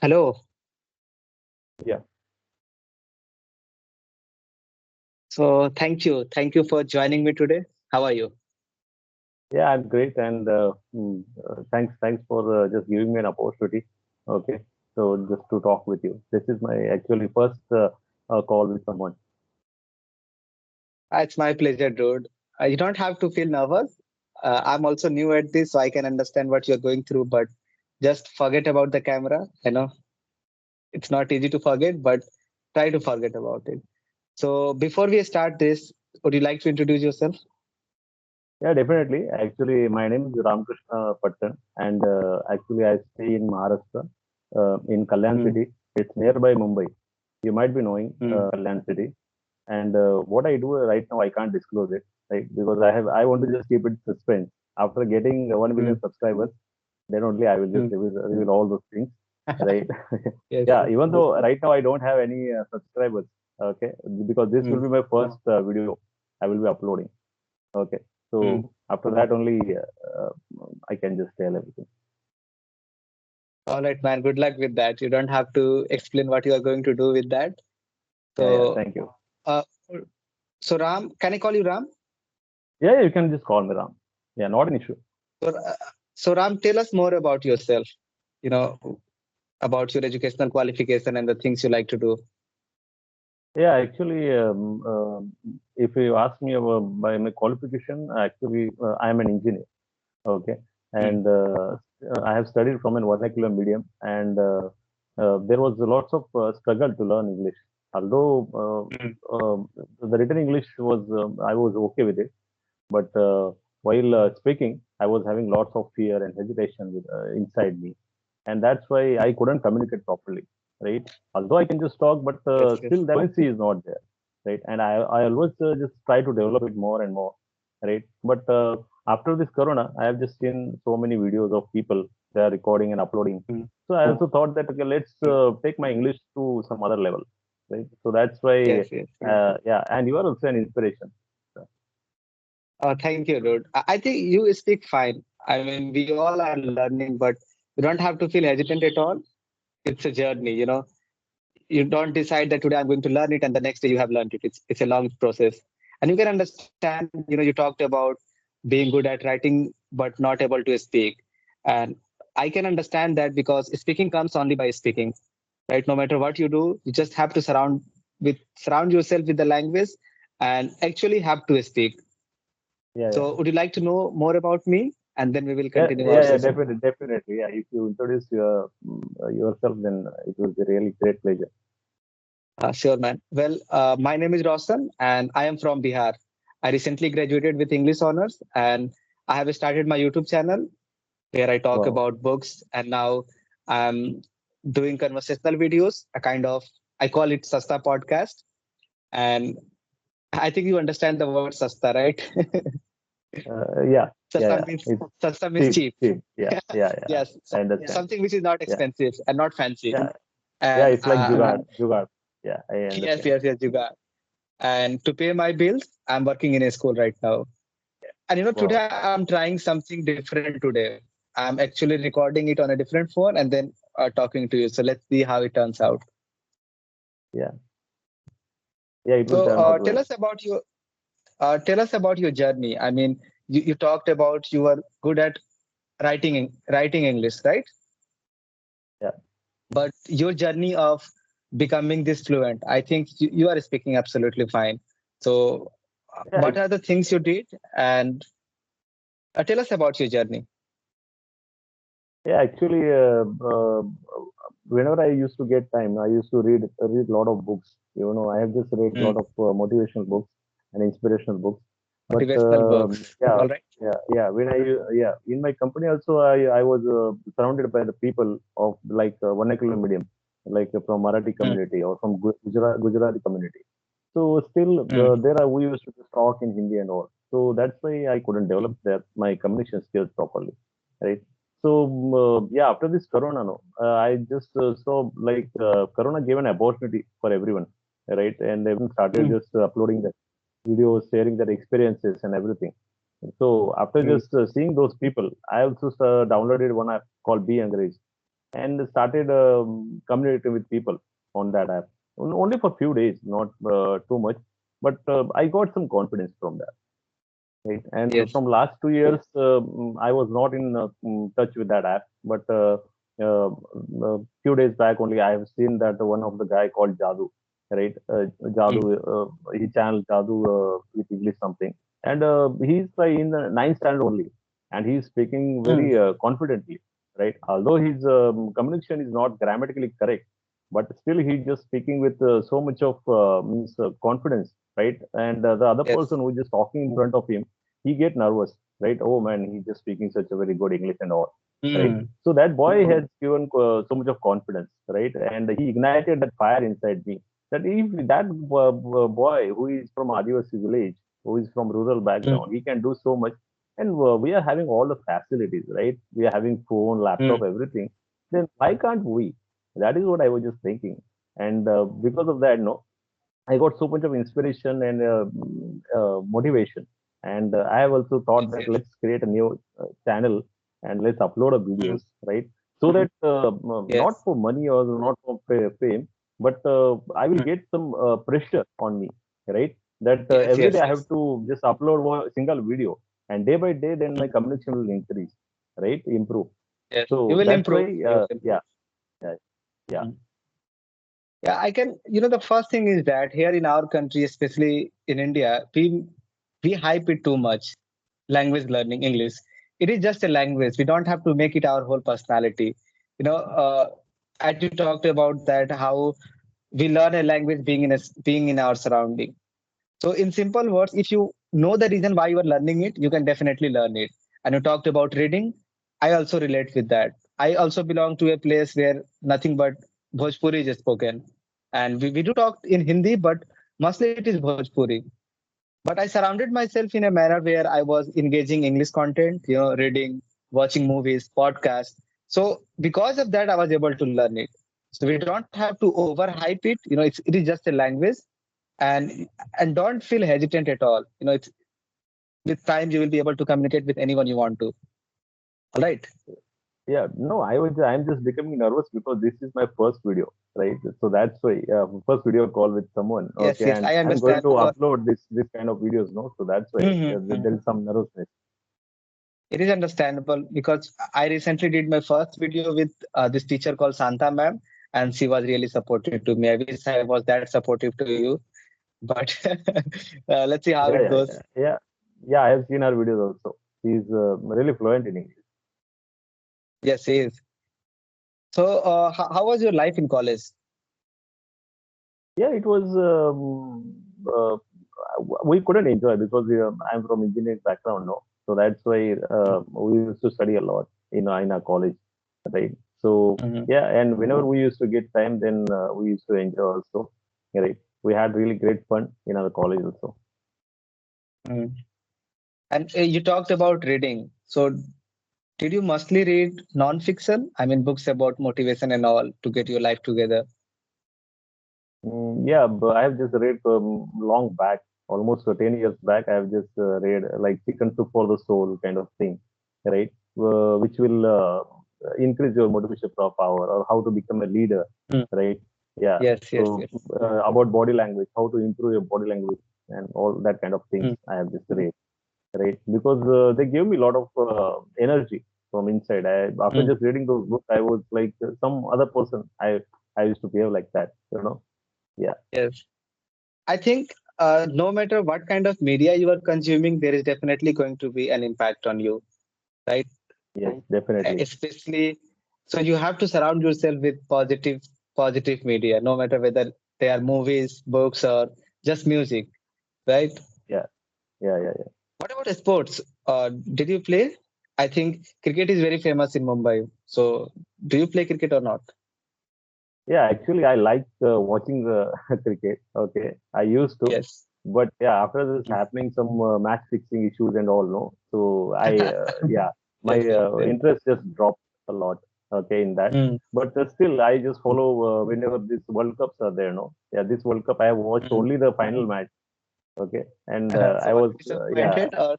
Hello. Yeah, So thank you for joining me today. How are you? yeah, I'm great, and thanks for just giving me an opportunity. Okay, so just to talk with you. This is my actually first call with someone. It's my pleasure, dude. You don't have to feel nervous. I'm also new at this, so I can understand what you're going through. But just forget about the camera. I know it's not easy to forget, but try to forget about it. So before we start this, would you like to introduce yourself? Yeah, definitely. Actually, my name is Ramakrishna Pattan, and actually I stay in Maharashtra, in Kalyan Hmm. city. It's nearby Mumbai. You might be knowing Hmm. Kalyan city. And what I do right now, I can't disclose it, right? Because I want to just keep it suspense. After getting 1 million Hmm. subscribers, then only I will just Hmm. reveal all those things, right? Yes. Yeah, Yes. even though right now I don't have any subscribers, okay, because this will Hmm. be my first video I will be uploading, okay. Hmm. So after that only I can just tell everything. All right, man. Good luck with that. You don't have to explain what you are going to do with that. Yeah, yeah, So, thank you. uh, so Ram, can I call you Ram? Yeah, you can just call me Ram. Yeah, not an issue. So, so Ram, tell us more about yourself. You know, about your educational qualification and the things you like to do. Yeah, actually, if you ask me about by my qualification, actually, I am an engineer. Okay, Hmm. and I have studied from an vernacular medium, and there was lots of struggle to learn English. Although Hmm. the written English was, I was okay with it, but while speaking, I was having lots of fear and hesitation inside me, and that's why I couldn't communicate properly, right? Although I can just talk, but Yes, yes. still the fluency is not there, right? And I always just try to develop it more and more, right? But after this Corona, I have just seen so many videos of people they are recording and uploading. Hmm. So I also thought that okay, let's Hmm. take my English to some other level, right? So that's why, Yes, yes. yeah. And you are also an inspiration. So, Thank you, dude. I think you speak fine. I mean, we all are learning, but you don't have to feel hesitant at all. It's a journey, you know. You don't decide that today I'm going to learn it and the next day you have learned it. It's a long process. And you can understand, you know, you talked about being good at writing but not able to speak. And I can understand that because speaking comes only by speaking, right? No matter what you do, you just have to surround yourself with the language and actually have to speak. yeah, yeah. So would you like to know more about me? And then we will Yeah, continue our yeah, yeah, session. definitely, definitely. Yeah, if you introduce yourself, then it will be really great pleasure. Sure, man. Well, my name is Raushan, and I am from Bihar. I recently graduated with English honors, and I have started my YouTube channel where I talk Wow. about books. And now I'm doing conversational videos, a kind of, I call it Sasta podcast. And I think you understand the word Sasta, right? Yeah, yeah, Sasta yeah. means It's Sasta means cheap, cheap. cheap. Yeah, yeah, yeah. Yes, I understand. something which is not Yeah, expensive and not fancy. yeah, yeah. And It's like jugaad, jugaad. Yeah, I yes, understand. yes, yes, you got. And to pay my bills, I'm working in a school right now. And you know, today Wow. I'm trying something different today. I'm actually recording it on a different phone and then talking to you. So let's see how it turns out. Yeah, yeah. It will So turn out well. tell us about your journey. I mean, you talked about you were good at writing English, right? Yeah, But your journey of becoming this fluent, I think you are speaking absolutely fine. So yeah. what are the things you did? And tell us about your journey. Yeah, actually, whenever I used to get time, I used to read a lot of books. You know, I have just read a lot Mm. of motivational books and inspirational books. But Motivational books. yeah, All right. yeah. When I yeah in my company also, I was surrounded by the people of like vernacular medium, like from Marathi Mm. community or from Gujarati community. So still Mm. there are, we used to just talk in Hindi and all. So that's why I couldn't develop that my communication skills properly, right? So yeah, after this Corona, no, I just saw like Corona gave an opportunity for everyone, right? And everyone started Mm. just uploading the videos, sharing their experiences and everything. So after Mm. just seeing those people, I also downloaded one app called Be Encouraged. and started communicating with people on that app. Only for few days, not too much, but I got some confidence from that. Right, and Yes. from last 2 years, I was not in touch with that app, but a few days back only, I have seen that one of the guy called Jadu, right? Jadu, Mm, he channel Jadu with English something, and he's in the ninth standard only, and he's speaking mm, very confidently, right? Although his communication is not grammatically correct, but still he's just speaking with so much of means confidence, right? And the other yes. person who is just talking in front of him, he get nervous, right? Oh man, he's just speaking such a very good English and all, right? Mm, So that boy has given so much of confidence, right? And he ignited that fire inside me. That if that boy who is from Adivasi village, who is from rural mm, background, he can do so much. And we are having all the facilities, right? We are having phone, laptop, mm, everything. Then why can't we? That is what I was just thinking. And because of that, no, I got so much of inspiration and motivation. And I have also thought yes, that yes. let's create a new channel and let's upload a Mm, videos, right? So that not yes. for money or not for fame, but I will Mm, get some pressure on me, right? That yes, every day yes, I have yes. to just upload one single video, and day by day, then my Mm, communication will increase, right? Improve. yes. You So will that's improve. why, You will yeah, improve. yeah, yeah, Mm. Yeah, I can. The first thing is that here in our country, especially in India, we hype it too much. Language learning, English. It is just a language. We don't have to make it our whole personality. You know, as you talked about that, how we learn a language being in our surrounding. So, in simple words, if you know the reason why you are learning it, you can definitely learn it. And you talked about reading. I also relate with that. I also belong to a place where nothing but Bhojpuri is spoken. And we do talk in Hindi, but mostly it is Bhojpuri. But I surrounded myself in a manner where I was engaging English content, reading, watching movies, podcasts. So because of that, I was able to learn it. So we don't have to overhype it. It is just a language, and don't feel hesitant at all. It's with time you will be able to communicate with anyone you want to. All right. yeah. No, I'm just becoming nervous because this is my first video, right? So that's why first video call with someone, Yes, okay, yes, and I I'm going understand. to upload this kind of videos, no? So that's why there Mhm. is some nervousness. It is understandable because I recently did my first video with this teacher called Santa ma'am, and she was really supportive to me. I wish I was that supportive to you, but let's see how Yeah, it yeah, goes. yeah, yeah. Yeah, I have seen her videos also. She's really fluent in English. Yes, she is. So, how was your life in college? Yeah, it was. We couldn't enjoy because I'm from engineering background, no. So that's why we used to study a lot in our college, right? So Mhm. yeah, and whenever we used to get time, then we used to enjoy also, right? We had really great fun in our college also. Mhm. And you talked about reading. So, did you mostly read non-fiction? I mean, books about motivation and all to get your life together. Yeah, but I have just read long back, almost 10 years back. I have just read like Chicken Soup for the Soul kind of thing, right? Which will increase your motivation for power or how to become a leader, Mm. right? Yeah. Yes, yes, So yes. about body language, how to improve your body language and all that kind of things. Mm. I have just read, right? Because they gave me a lot of energy from inside. After Mm. just reading those books, I was like some other person. I used to behave like that. Yeah. Yes. I think no matter what kind of media you are consuming, there is definitely going to be an impact on you, right? Yes, definitely. Especially, so you have to surround yourself with positive media, no matter whether they are movies, books, or just music, right? Yeah, yeah, yeah, yeah. What about sports? Did you play? I think cricket is very famous in Mumbai. So, do you play cricket or not? Yeah, actually, I like watching the cricket. Okay, I used to, Yes. but yeah, after this happening, some match fixing issues and all, no. So yeah, my Yes, yes, yes. interest just dropped a lot. Okay, in that, Mm, but still, I just follow whenever these World Cups are there, no. Yeah, this World Cup, I have watched mm. only the final match. Okay, and So, I were was you yeah, disappointed or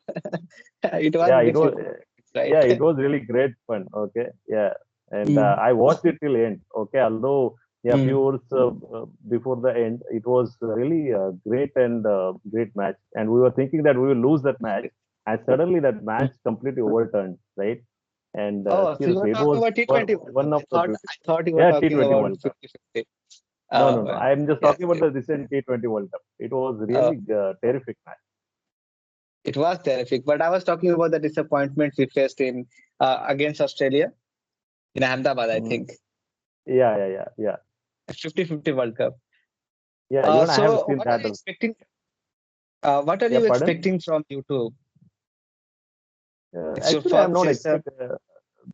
it was yeah, it was difficult, right? yeah, it was really great fun. Okay, yeah, and I watched it till end. Okay, although yeah, few Mm. hours before the end, it was really great and great match, and we were thinking that we will lose that match, and suddenly that match Mm. completely overturned, right? And Oh, so you were seriously, it talking was about T20 World Cup. one of the beauty. I thought you were Yeah, talking T20 about World Cup. 50-50. No, no, Oh no. man. I'm just Yes, talking about yes. the recent T20 World Cup. It was Uh, really terrific match. it was terrific, but I was talking about the disappointment we faced in against Australia in Ahmedabad, I Mm, think. yeah, yeah, yeah, yeah. 50-50 World Cup. Yeah, even I have So seen what are that you also. expecting? What are Yeah, you pardon? expecting from YouTube? It's your Actually, I'm first not season.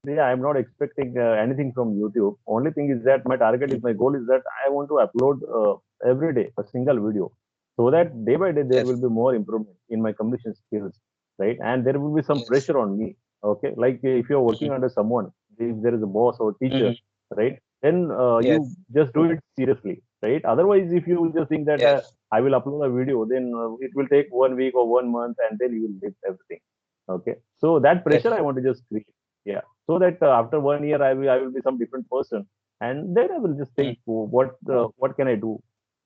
yeah, I'm not expecting anything from YouTube. Only thing is that my target is my goal is that I want to upload every day a single video, so that day by day there Yes, will be more improvement in my communication skills, right? And there will be some yes. pressure on me. Okay, like if you're working Mm, under someone, if there is a boss or teacher, mm, right? Then you yes, just do it seriously, right? Otherwise, if you just think that yes. I will upload a video, then it will take 1 week or 1 month, and then you will leave everything. Okay, so that pressure I Definitely. want to just create. Yeah, so that after 1 year I will be some different person, and then I will just Mm. think, what can I do,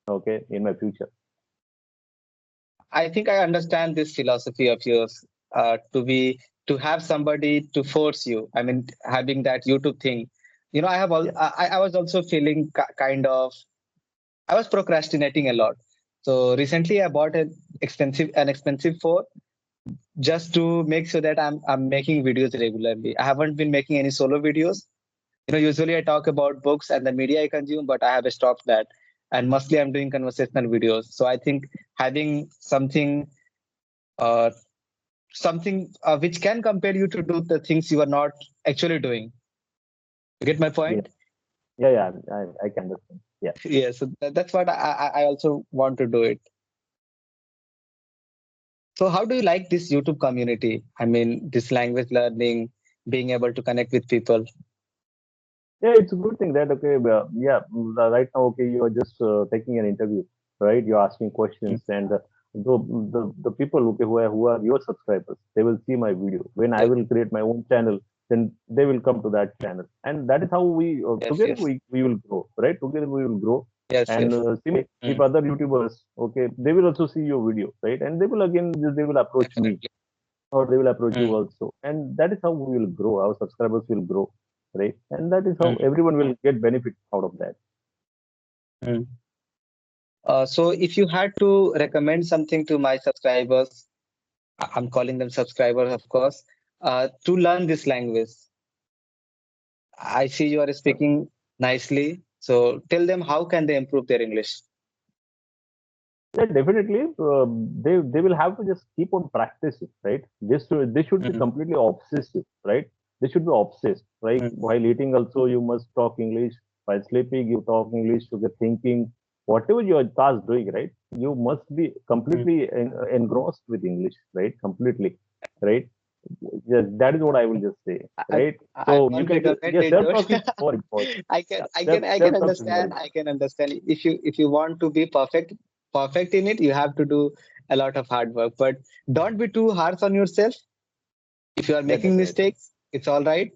okay, in my future. I think I understand this philosophy of yours to have somebody to force you. I mean, having that YouTube thing. I have Yeah, I was also feeling kind of I was procrastinating a lot. So recently I bought an expensive phone just to make sure that I'm making videos regularly. I haven't been making any solo videos. Usually I talk about books and the media I consume, but I have stopped that. And mostly I'm doing conversational videos. So I think having uh, something which can compel you to do the things you are not actually doing. You get my yeah, point? yeah, yeah. I can understand. Yeah. Yeah. So that's what I also want to do it. So how do you like this YouTube community? I mean, this language learning, being able to connect with people. Yeah, it's a good thing that okay, yeah, right now okay, you are just taking an interview, right? You're asking Mm. questions, and the people okay, who are your subscribers, they will see my video. When I Yes, will create my own channel, then they will come to that channel, and that is how we yes, together yes, we will grow, right? Together we will grow, yes, and yes. similarly, if Mm. other YouTubers, okay, they will also see your video, right? And they will again they will approach me, Definitely. or they will approach you Mm. also, and that is how we will grow. Our subscribers will grow, right? And that is how Mm. everyone will get benefit out of that. Mm. So if you had to recommend something to my subscribers, I'm calling them subscribers, of course, to learn this language. I see you are speaking nicely. So tell them how can they improve their English. Yeah, definitely. They will have to just keep on practicing, right? They should be Mm. completely obsessive, right? They should be obsessed, right? Mm. While eating, also you must talk English. While sleeping, you talk English. To get thinking, whatever your task doing, right? You must be Mm. completely engrossed with English, right? Completely, right? Yes, that is what I will just say, I, right? I So you won't can just recommend yeah, it, self but talk is more important. I can Yeah, I self can I can self talk is more understand. I important. can understand. If you want to be perfect in it, you have to do a lot of hard work. But don't be too harsh on yourself. If you are Yeah, making definitely. mistakes, it's all right.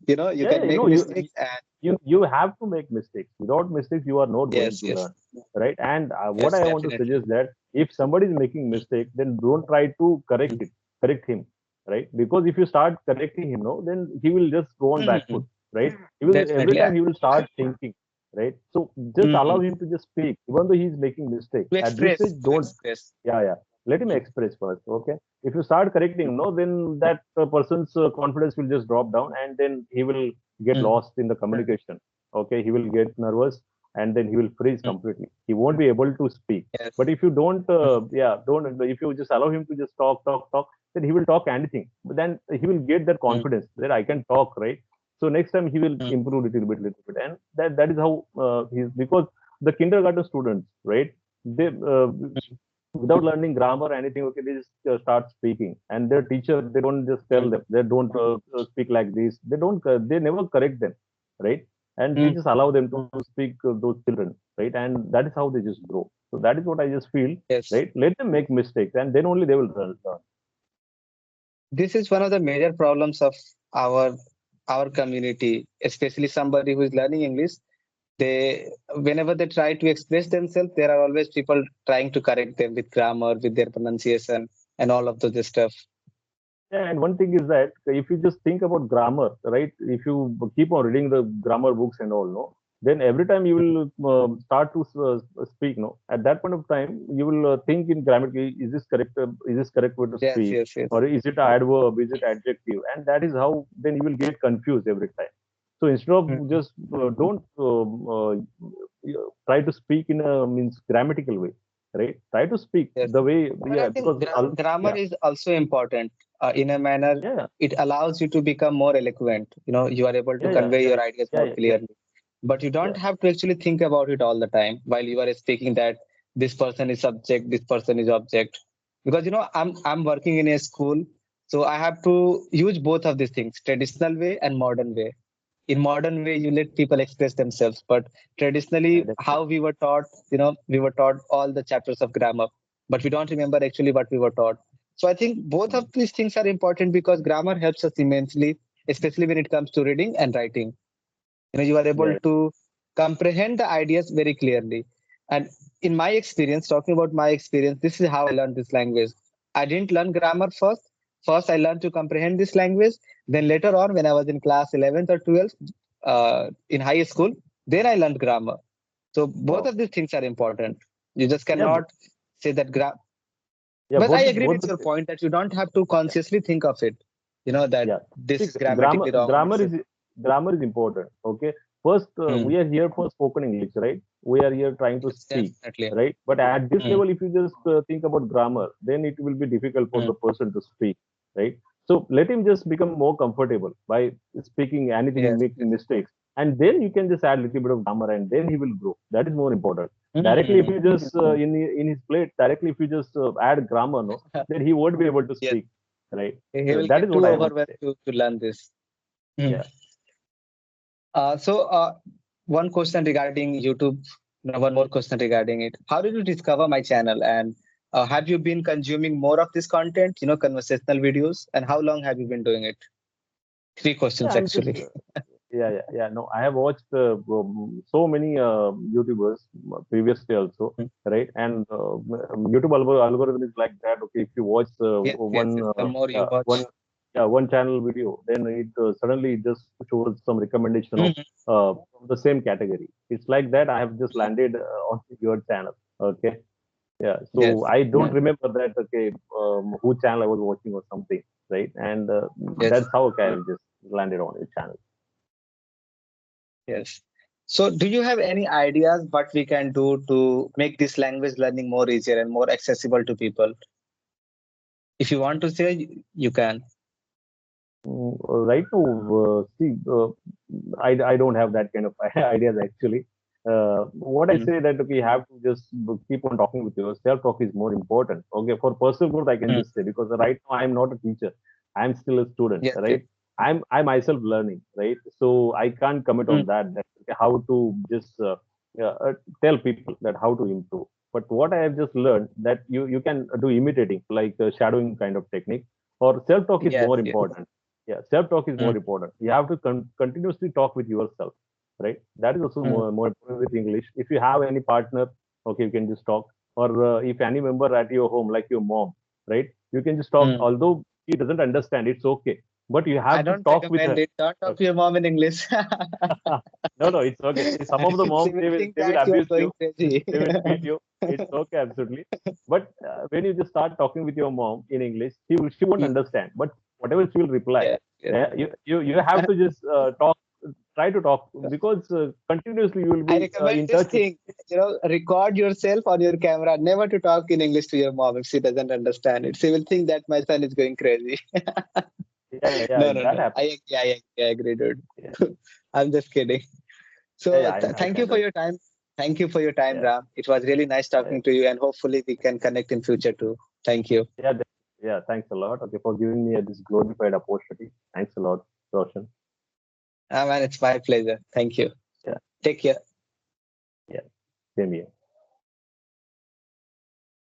You Yeah, can make mistakes and you have to make mistakes. Without mistakes, you are not going yes, to yes, learn, right? And what yes, I want to definitely. suggest that if somebody is making mistake, then don't try to Mm. correct him, right? Because if you start correcting him, no, then he will just go on back foot, Mm. right? He will every Definitely. time he will start thinking, right? So just allow Mm. him to just speak, even though he is making mistake. To At this stage, express, to don't. express. Yeah, yeah. Let him Mm. express first, okay? If you start correcting him, no, then that person's confidence will just drop down, and then he will get Mm. lost in the communication. Okay, he will get nervous, and then he will freeze Mm. completely. He won't be able to speak. Yes. But if you don't, Mm. don't, if you just allow him to just talk, then he will talk anything. But then he will get that Mm. confidence that I can talk, right? So next time he will Mm. improve little bit, and that is how he's because the kindergarten students, right? They without learning grammar or anything, okay, they just start speaking, and their teacher they don't just tell Mm. them they don't speak like this. They never correct them, right? And they Mm. just allow them to speak those children, right? And that is how they just grow. So that is what I just feel, Yes. right? Let them make mistakes, and then only they will learn. This is one of the major problems of our our community, especially somebody who is learning English, they whenever they try to express themselves, there are always people trying to correct them with grammar, with their pronunciation, and all of those stuff. Yeah, and one thing is that if you just think about grammar, right? If you keep on reading the grammar books and all, no, then every time you will start to speak, no, at that point of time you will think in grammatically, is this correct? Is this correct way to Yes, speak, yes, yes. or is it adverb? Is it adjective? And that is how then you will get confused every time. So instead of Mhm. just don't try to speak in a means grammatical way, right? Try to speak Yes. the way, But I yeah, think because grammar yeah, is also important in a manner. yeah, It allows you to become more eloquent. You are able to yeah, yeah, convey your ideas yeah, more yeah, yeah, clearly. But you yeah. don't have to actually think about it all the time while you are speaking that this person is subject, this person is object. Because I'm working in a school, so I have to use both of these things, traditional way and modern way. In modern way, you let people express themselves, but Yeah, traditionally, how we were taught, we were taught all the chapters of grammar, but we don't remember actually what we were taught. So I think both definitely. of these things are important because grammar helps us immensely, especially when it comes to reading and writing. You are able Yeah, to comprehend the ideas very clearly. And in my experience, talking about my experience, this is how I learned this language. I didn't learn grammar first I learned to comprehend this language. Then later on, when I was in class 11th or 12th, in high school, then I learned grammar. So both wow. of these things are important. You just Yeah, cannot say that yeah, but I both agree both with your the point that you don't have to yeah, consciously think of it, that yeah. this See, is grammatically wrong or this is. grammar is important. Okay, first Hmm. we are here for spoken English, right? We are here trying to Yes, speak, definitely. right? But at this Hmm. level, if you just think about grammar, then it will be difficult for Hmm. the person to speak, right? So let him just become more comfortable by speaking anything, Yes, making yes. mistakes, and then you can just add a little bit of grammar, and then he will grow. That is more important. Directly, if Hmm. you just in his plate, directly if you just add grammar, no, then he won't be able to Yes, speak, right? he will That is get what too I would overwhelmed say. to learn this. Hmm. Yeah. So, one question regarding YouTube, one more question regarding it. How did you discover my channel, and have you been consuming more of this content, conversational videos, and how long have you been doing it? Three Yeah, questions I'm just actually. yeah. No, I have watched so many YouTubers previously also, Hmm. right? And YouTube algorithm is like that. Okay, if you watch Yes, yes, one yes. The more you watch. one channel video, then it suddenly just shows some recommendation of Mhm. from the same category. It's like that. I have just Yes, landed on your channel. Okay. Yeah, so yes, I don't remember that. Okay, who channel I was watching or something, right? And yes. that's how okay, I just landed on your channel. Yes. So, do you have any ideas what we can do to make this language learning more easier and more accessible to people? If you want to say, you can. Right now, see, I don't have that kind of ideas actually. What I Mm, say that okay, you have to just keep on talking with yourself. Self talk is more important. Okay, for personal growth, I can mm. just say because right now I'm not a teacher. I'm still a student, Yes, yes. right? I myself learning, right? So I can't commit Mm, on that. That okay, how to just tell people that how to improve. But what I have just learned that you can do imitating like shadowing kind of technique or self talk is yes, more yes. important. Yeah, self talk is more Mm, important. You have to continuously talk with yourself, right? That is also mm, more important with English. If you have any partner, okay, you can just talk. Or if any member at your home, like your mom, right? You can just talk. mm. Although he doesn't understand, it's okay. But you I have to don't talk with recommend her. it. Don't talk to Okay. your mom in English. No, no, it's okay. See, some of the She moms will think they will that you are abuse you. going crazy. They will beat you. It's okay, absolutely. But when you just start talking with your mom in English, she won't Mm, understand. But whatever she will reply, yes, yes. you have to just talk, try to talk because continuously you will I be recommend in this touch with. thing, record yourself on your camera, never to talk in English to your mom if she doesn't understand it. She will think that my son is going crazy. Yeah, No, no, that no. happens. I agree, dude. Yeah, I'm just kidding. yeah, So I thank you kind for of. your time. Thank you for your time, Yeah, Ram. It was really nice yeah, talking to you, and hopefully we can connect in future too. Thank you. yeah, yeah. Thanks a lot. Okay, for giving me this glorified opportunity. Thanks a lot, Roshan. Man, it's my pleasure. Thank you. Yeah, Take care. yeah. Same here.